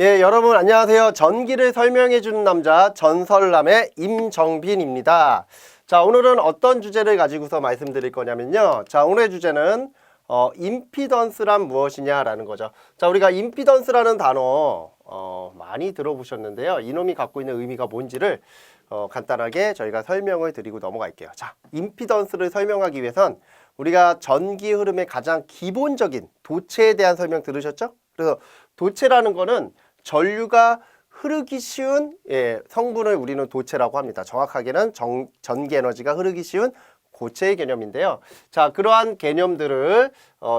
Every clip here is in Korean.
예, 여러분 안녕하세요. 전기를 설명해 주는 남자 전설남의 임정빈입니다. 자, 오늘은 어떤 주제를 가지고서 말씀드릴 거냐면요. 자, 오늘의 주제는 임피던스란 무엇이냐라는 거죠. 자, 우리가 임피던스라는 단어 많이 들어보셨는데요. 이놈이 갖고 있는 의미가 뭔지를 간단하게 저희가 설명을 드리고 넘어갈게요. 자, 임피던스를 설명하기 위해선 우리가 전기 흐름의 가장 기본적인 도체에 대한 설명 들으셨죠? 그래서 도체라는 거는 전류가 흐르기 쉬운 성분을 우리는 도체라고 합니다. 정확하게는 전기 에너지가 흐르기 쉬운 고체의 개념인데요. 자, 그러한 개념들을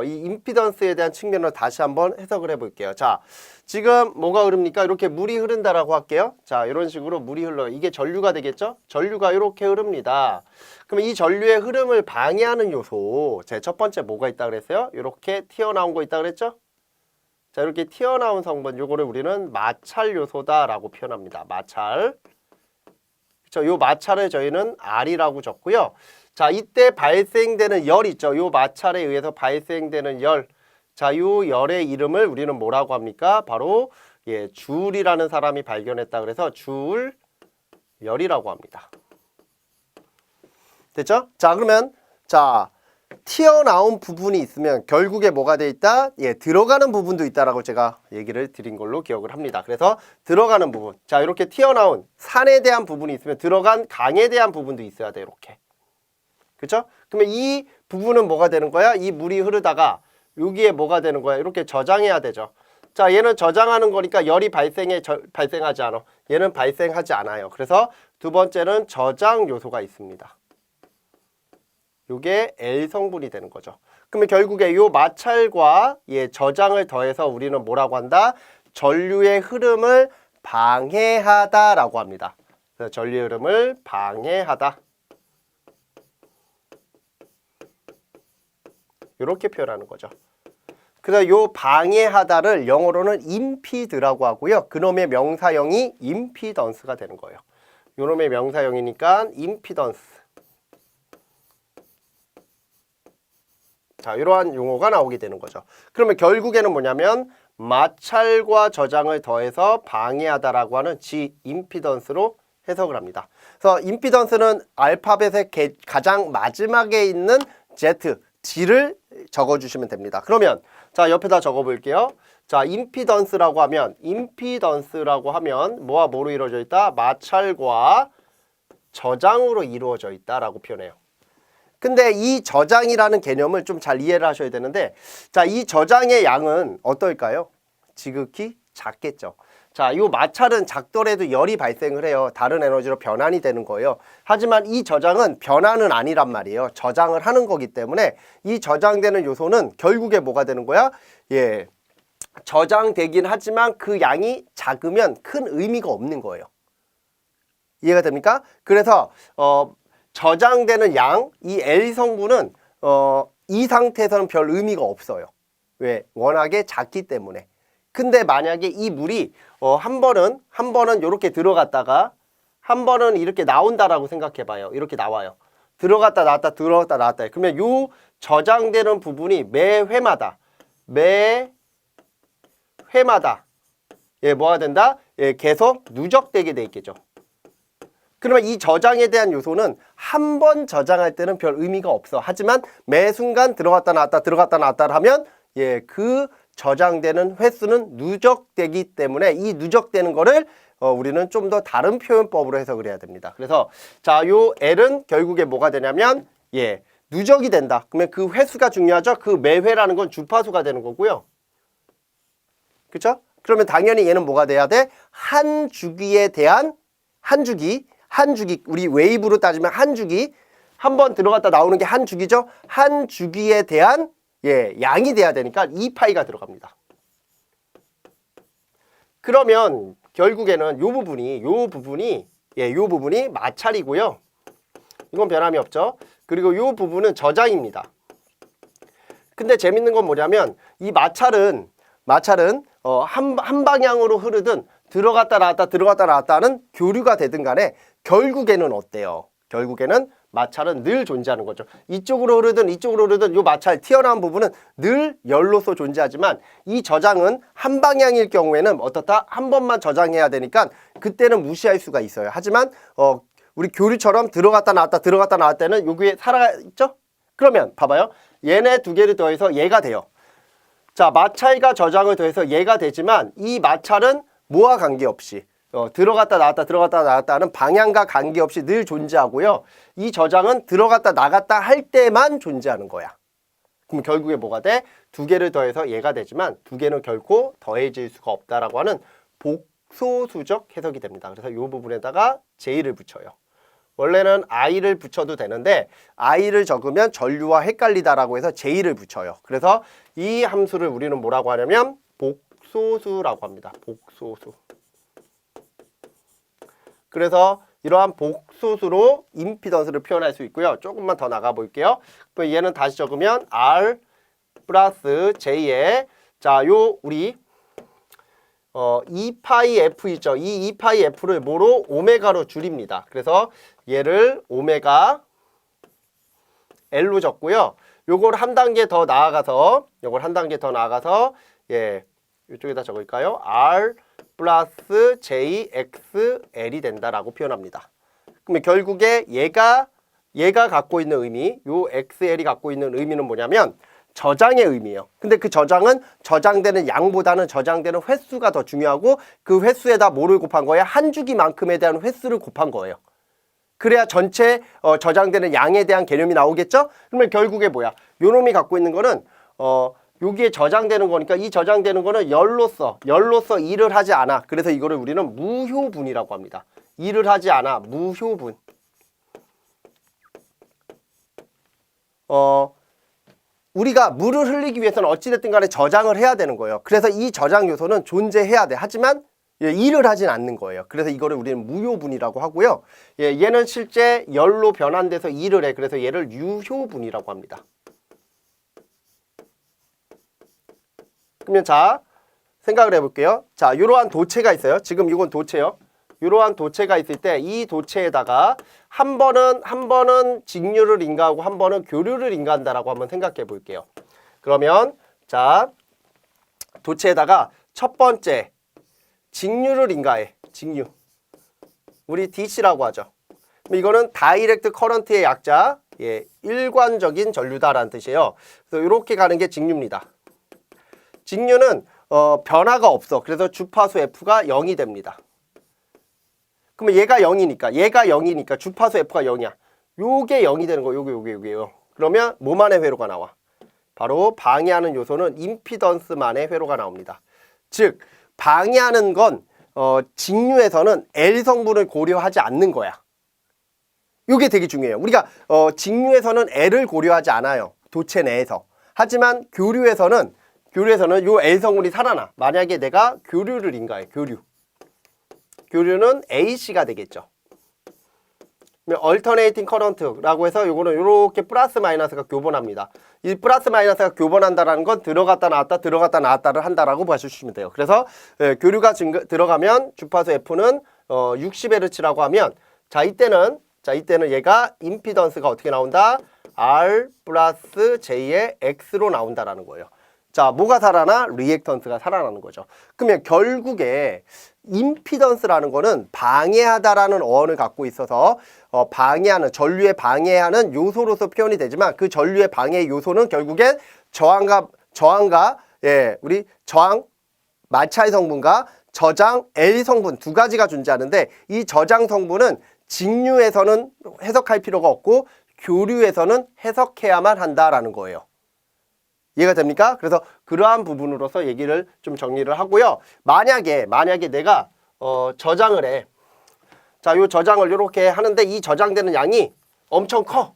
이 임피던스에 대한 측면으로 다시 한번 해석을 해볼게요. 자, 지금 뭐가 흐릅니까? 이렇게 물이 흐른다라고 할게요. 자, 이런 식으로 물이 흘러요. 이게 전류가 되겠죠? 전류가 이렇게 흐릅니다. 그러면 이 전류의 흐름을 방해하는 요소, 제 첫 번째 뭐가 있다 그랬어요? 이렇게 튀어나온 거 있다 그랬죠? 자, 이렇게 튀어나온 성분, 요거를 우리는 마찰 요소다라고 표현합니다. 마찰. 그렇죠? 요 마찰을 저희는 R이라고 적고요. 자, 이때 발생되는 열 있죠? 요 마찰에 의해서 발생되는 열. 자, 요 열의 이름을 우리는 뭐라고 합니까? 바로 줄이라는 사람이 발견했다 그래서 줄열이라고 합니다. 됐죠? 자, 그러면 튀어나온 부분이 있으면 결국에 뭐가 돼 있다? 들어가는 부분도 있다라고 제가 얘기를 드린 걸로 기억을 합니다. 그래서 들어가는 부분. 자, 이렇게 튀어나온 산에 대한 부분이 있으면 들어간 강에 대한 부분도 있어야 돼, 이렇게. 그렇죠? 그러면 이 부분은 뭐가 되는 거야? 이 물이 흐르다가 여기에 뭐가 되는 거야? 이렇게 저장해야 되죠. 자, 얘는 저장하는 거니까 열이 발생하지 않아. 얘는 발생하지 않아요. 그래서 두 번째는 저장 요소가 있습니다. 요게 L 성분이 되는 거죠. 그러면 결국에 요 마찰과 저장을 더해서 우리는 뭐라고 한다? 전류의 흐름을 방해하다라고 합니다. 그래서 전류의 흐름을 방해하다. 이렇게 표현하는 거죠. 그래서 요 방해하다를 영어로는 임피드라고 하고요. 그놈의 명사형이 임피던스가 되는 거예요. 요놈의 명사형이니까 임피던스. 자, 이러한 용어가 나오게 되는 거죠. 그러면 결국에는 뭐냐면 마찰과 저장을 더해서 방해하다라고 하는 임피던스로 해석을 합니다. 그래서 임피던스는 알파벳의 가장 마지막에 있는 G를 적어주시면 됩니다. 그러면 자, 옆에다 적어볼게요. 자, 임피던스라고 하면 뭐와 뭐로 이루어져 있다? 마찰과 저장으로 이루어져 있다라고 표현해요. 근데 이 저장이라는 개념을 좀 잘 이해를 하셔야 되는데, 자, 이 저장의 양은 어떨까요? 지극히 작겠죠. 자, 이 마찰은 작더라도 열이 발생을 해요. 다른 에너지로 변환이 되는 거예요. 하지만 이 저장은 변환은 아니란 말이에요. 저장을 하는 거기 때문에 이 저장되는 요소는 결국에 뭐가 되는 거야? 저장되긴 하지만 그 양이 작으면 큰 의미가 없는 거예요. 이해가 됩니까? 그래서 저장되는 양, 이 L 성분은 이 상태에서는 별 의미가 없어요. 왜? 워낙에 작기 때문에. 근데 만약에 이 물이 한 번은 이렇게 들어갔다가 한 번은 이렇게 나온다라고 생각해 봐요. 이렇게 나와요. 들어갔다 나왔다 들어갔다 나왔다. 그러면 요 저장되는 부분이 매 회마다 뭐가 된다? 계속 누적되게 돼 있겠죠. 그러면 이 저장에 대한 요소는 한 번 저장할 때는 별 의미가 없어. 하지만 매 순간 들어갔다 나왔다 하면 그 저장되는 횟수는 누적되기 때문에 이 누적되는 거를 우리는 좀 더 다른 표현법으로 해석을 해야 됩니다. 그래서 자, 요 L은 결국에 뭐가 되냐면 누적이 된다. 그러면 그 횟수가 중요하죠. 그 매 회라는 건 주파수가 되는 거고요. 그렇죠? 그러면 당연히 얘는 뭐가 돼야 돼? 한 주기에 대한 한 주기 우리 웨이브로 따지면 한 주기 한 번 들어갔다 나오는 게 한 주기죠. 한 주기에 대한 양이 돼야 되니까 2파이가 들어갑니다. 그러면 결국에는 요 부분이 마찰이고요. 이건 변함이 없죠. 그리고 요 부분은 저장입니다. 근데 재밌는 건 뭐냐면 이 마찰은 한 방향으로 흐르든 들어갔다 나왔다 하는 교류가 되든 간에 결국에는 어때요? 결국에는 마찰은 늘 존재하는 거죠. 이쪽으로 흐르든 이쪽으로 흐르든 이 마찰 튀어나온 부분은 늘 열로서 존재하지만 이 저장은 한 방향일 경우에는 어떻다? 한 번만 저장해야 되니까 그때는 무시할 수가 있어요. 하지만 우리 교류처럼 들어갔다 나왔다 들어갔다 나왔을 때는 여기에 살아있죠? 그러면 봐봐요. 얘네 두 개를 더해서 얘가 돼요. 자, 마찰과 저장을 더해서 얘가 되지만 이 마찰은 뭐와 관계없이 들어갔다 나왔다 들어갔다 나왔다 하는 방향과 관계없이 늘 존재하고요. 이 저장은 들어갔다 나갔다 할 때만 존재하는 거야. 그럼 결국에 뭐가 돼? 두 개를 더해서 얘가 되지만 두 개는 결코 더해질 수가 없다라고 하는 복소수적 해석이 됩니다. 그래서 이 부분에다가 J를 붙여요. 원래는 I를 붙여도 되는데 I를 적으면 전류와 헷갈리다라고 해서 J를 붙여요. 그래서 이 함수를 우리는 뭐라고 하냐면 복소수라고 합니다. 복소수. 그래서 이러한 복소수로 임피던스를 표현할 수 있고요. 조금만 더 나가 볼게요. 얘는 다시 적으면 R 플러스 J에 자, 요 우리 2파이 F 있죠. 이 2파이 F를 뭐로? 오메가로 줄입니다. 그래서 얘를 오메가 L로 적고요. 요걸 한 단계 더 나아가서 예, 이쪽에다 적을까요? R 플러스 JXL이 된다라고 표현합니다. 그러면 결국에 얘가 갖고 있는 의미, 요 XL이 갖고 있는 의미는 뭐냐면 저장의 의미예요. 근데 그 저장은 저장되는 양보다는 저장되는 횟수가 더 중요하고 그 횟수에다 뭐를 곱한 거예요? 한 주기만큼에 대한 횟수를 곱한 거예요. 그래야 전체 저장되는 양에 대한 개념이 나오겠죠? 그러면 결국에 뭐야? 요 놈이 갖고 있는 거는 여기에 저장되는 거니까 이 저장되는 거는 열로서 일을 하지 않아. 그래서 이거를 우리는 무효분이라고 합니다. 일을 하지 않아. 무효분. 우리가 물을 흘리기 위해서는 어찌됐든 간에 저장을 해야 되는 거예요. 그래서 이 저장 요소는 존재해야 돼. 하지만 일을 하진 않는 거예요. 그래서 이거를 우리는 무효분이라고 하고요. 얘는 실제 열로 변환돼서 일을 해. 그래서 얘를 유효분이라고 합니다. 그러면 자, 생각을 해볼게요. 자, 이러한 도체가 있어요. 지금 이건 도체요. 이러한 도체가 있을 때 이 도체에다가 한 번은 직류를 인가하고 한 번은 교류를 인가한다라고 한번 생각해 볼게요. 그러면 자, 도체에다가 첫 번째 직류를 인가해. 직류. 우리 DC라고 하죠. 그럼 이거는 다이렉트 커런트의 약자, 일관적인 전류다라는 뜻이에요. 그래서 이렇게 가는 게 직류입니다. 직류는 변화가 없어. 그래서 주파수 F가 0이 됩니다. 그러면 얘가 0이니까 주파수 F가 0이야. 요게 0이 되는 거. 요게요. 그러면 뭐만의 회로가 나와? 바로 방해하는 요소는 임피던스만의 회로가 나옵니다. 즉 방해하는 건 직류에서는 L 성분을 고려하지 않는 거야. 요게 되게 중요해요. 우리가 직류에서는 L을 고려하지 않아요. 도체 내에서. 하지만 교류에서는 요 L 성분이 살아나. 만약에 내가 교류를 인가해. 교류는 AC가 되겠죠. 얼터네이팅 커런트라고 해서 요거는 이렇게 플러스 마이너스가 교본합니다. 이 플러스 마이너스가 교본한다라는 건 들어갔다 나왔다를 한다라고 봐주시면 돼요. 그래서 교류가 들어가면 주파수 F는 60Hz라고 하면 자 이때는 얘가 임피던스가 어떻게 나온다? R 플러스 J의 X로 나온다라는 거예요. 자, 뭐가 살아나? 리액턴스가 살아나는 거죠. 그러면 결국에 임피던스라는 거는 방해하다라는 어원을 갖고 있어서 방해하는, 전류에 방해하는 요소로서 표현이 되지만 그 전류의 방해 요소는 결국엔 저항 마찰 성분과 저장 L 성분 두 가지가 존재하는데 이 저장 성분은 직류에서는 해석할 필요가 없고 교류에서는 해석해야만 한다라는 거예요. 이해가 됩니까? 그래서 그러한 부분으로서 얘기를 좀 정리를 하고요. 만약에 내가 저장을 해. 자, 요 저장을 이렇게 하는데 이 저장되는 양이 엄청 커.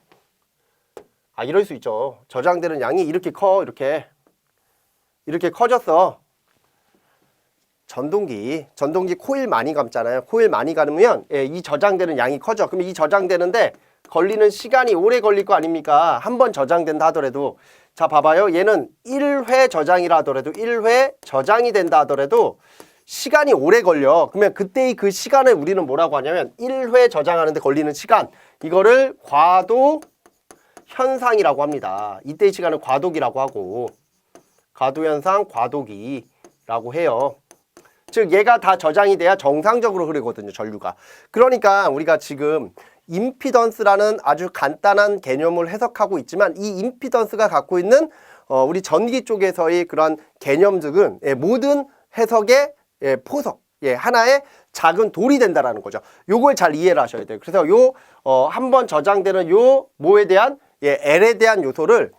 이럴 수 있죠. 저장되는 양이 이렇게 커. 이렇게 커졌어. 전동기 코일 많이 감잖아요. 코일 많이 감으면 이 저장되는 양이 커져. 그럼 이 저장되는데 걸리는 시간이 오래 걸릴 거 아닙니까? 한 번 저장된다 하더라도 자 봐봐요. 얘는 1회 저장이라 하더라도 1회 저장이 된다 하더라도 시간이 오래 걸려. 그러면 그때의 그 시간을 우리는 뭐라고 하냐면 1회 저장하는데 걸리는 시간 이거를 과도 현상이라고 합니다. 이때 이 시간을 과도기라고 하고 과도현상, 과도기라고 해요. 즉 얘가 다 저장이 돼야 정상적으로 흐르거든요, 전류가. 그러니까 우리가 지금 임피던스라는 아주 간단한 개념을 해석하고 있지만 이 임피던스가 갖고 있는 우리 전기 쪽에서의 그런 개념들은 모든 해석의 포석, 하나의 작은 돌이 된다라는 거죠. 요걸 잘 이해를 하셔야 돼요. 그래서 한번 저장되는 뭐에 대한 L에 대한 요소를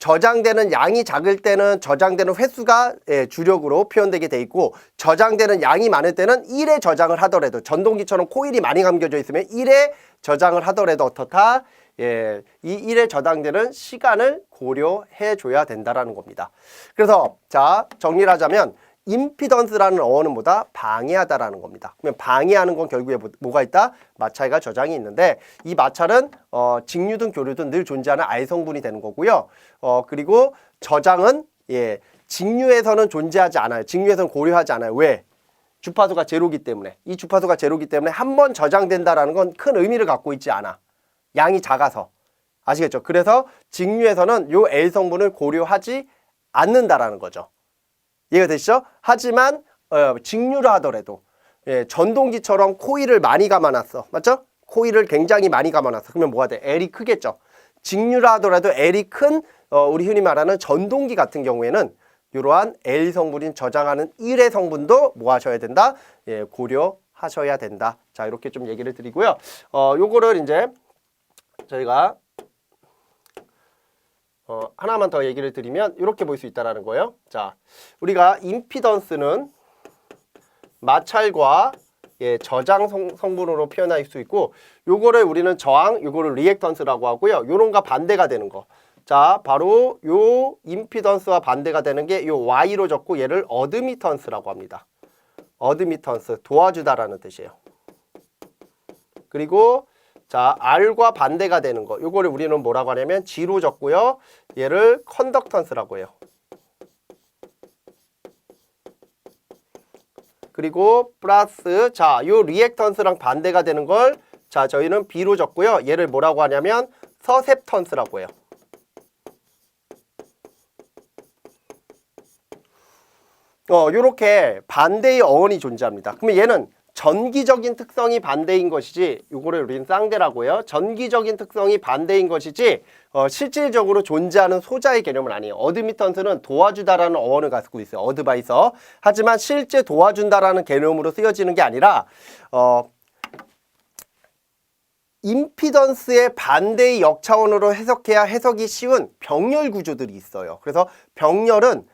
저장되는 양이 작을 때는 저장되는 횟수가 주력으로 표현되게 돼 있고 저장되는 양이 많을 때는 1에 저장을 하더라도 전동기처럼 코일이 많이 감겨져 있으면 1에 저장을 하더라도 어떻다? 이 1에 저장되는 시간을 고려해 줘야 된다라는 겁니다. 그래서 자 정리를 하자면 임피던스라는 어원은 뭐다? 방해하다라는 겁니다. 그러면 방해하는 건 결국에 뭐가 있다? 마찰과 저장이 있는데 이 마찰은 직류든 교류든 늘 존재하는 알 성분이 되는 거고요. 그리고 저장은 직류에서는 존재하지 않아요. 직류에서는 고려하지 않아요. 왜? 주파수가 제로기 때문에. 이 주파수가 제로기 때문에 한 번 저장된다라는 건 큰 의미를 갖고 있지 않아. 양이 작아서. 아시겠죠? 그래서 직류에서는 요 L 성분을 고려하지 않는다라는 거죠. 이해가 되시죠? 하지만 직류를 하더라도 전동기처럼 코일을 많이 감아놨어. 맞죠? 코일을 굉장히 많이 감아놨어. 그러면 뭐가 돼? L이 크겠죠. 직류를 하더라도 L이 큰 우리 흔히 말하는 전동기 같은 경우에는 이러한 L 성분인 저장하는 1의 성분도 뭐 하셔야 된다? 고려하셔야 된다. 자, 이렇게 좀 얘기를 드리고요. 요거를 이제 저희가 하나만 더 얘기를 드리면 이렇게 볼 수 있다라는 거예요. 자, 우리가 임피던스는 마찰과 저장 성분으로 표현할 수 있고 요거를 우리는 저항, 요거를 리액턴스라고 하고요. 요런가 반대가 되는 거. 자, 바로 요 임피던스와 반대가 되는 게 요 Y로 적고 얘를 어드미턴스라고 합니다. 어드미턴스, 도와주다라는 뜻이에요. 그리고 자, R과 반대가 되는 거. 요거를 우리는 뭐라고 하냐면 G로 적고요. 얘를 컨덕턴스라고 해요. 그리고 플러스 자, 요 리액턴스랑 반대가 되는 걸 자, 저희는 B로 적고요. 얘를 뭐라고 하냐면 서셉턴스라고 해요. 요렇게 반대의 어원이 존재합니다. 그러면 얘는 전기적인 특성이 반대인 것이지 요거를 우리는 쌍대라고 해요. 전기적인 특성이 반대인 것이지 실질적으로 존재하는 소자의 개념은 아니에요. 어드미턴스는 도와주다라는 어원을 갖고 있어요. 어드바이서. 하지만 실제 도와준다라는 개념으로 쓰여지는 게 아니라 임피던스의 반대의 역차원으로 해석해야 해석이 쉬운 병렬 구조들이 있어요. 그래서 병렬은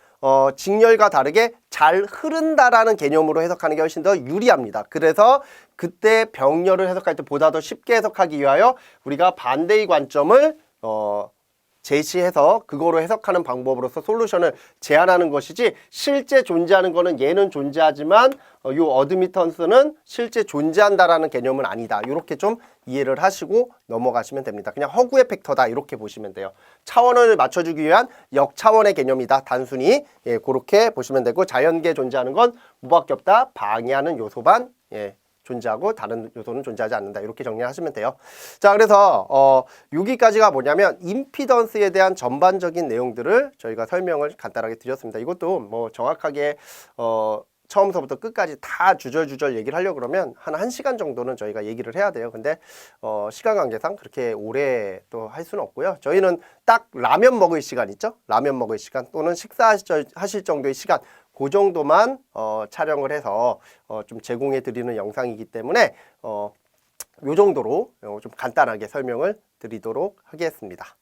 직렬과 다르게 잘 흐른다라는 개념으로 해석하는 게 훨씬 더 유리합니다. 그래서 그때 병렬을 해석할 때 보다 더 쉽게 해석하기 위하여 우리가 반대의 관점을 제시해서 그거로 해석하는 방법으로서 솔루션을 제안하는 것이지 실제 존재하는 거는 얘는 존재하지만 요 어드미턴스는 실제 존재한다라는 개념은 아니다. 이렇게 좀 이해를 하시고 넘어가시면 됩니다. 그냥 허구의 팩터다 이렇게 보시면 돼요. 차원을 맞춰주기 위한 역차원의 개념이다. 단순히 그렇게 보시면 되고 자연계에 존재하는 건 뭐밖에 없다. 방해하는 요소만 존재하고 다른 요소는 존재하지 않는다. 이렇게 정리하시면 돼요. 자, 그래서 여기까지가 뭐냐면 임피던스에 대한 전반적인 내용들을 저희가 설명을 간단하게 드렸습니다. 이것도 뭐 정확하게 처음서부터 끝까지 다 주절주절 얘기를 하려고 그러면 한 1시간 정도는 저희가 얘기를 해야 돼요. 근데 시간 관계상 그렇게 오래 또 할 수는 없고요. 저희는 딱 라면 먹을 시간 있죠? 라면 먹을 시간 또는 식사하실 정도의 시간 그 정도만 촬영을 해서 좀 제공해 드리는 영상이기 때문에 요 정도로 좀 간단하게 설명을 드리도록 하겠습니다.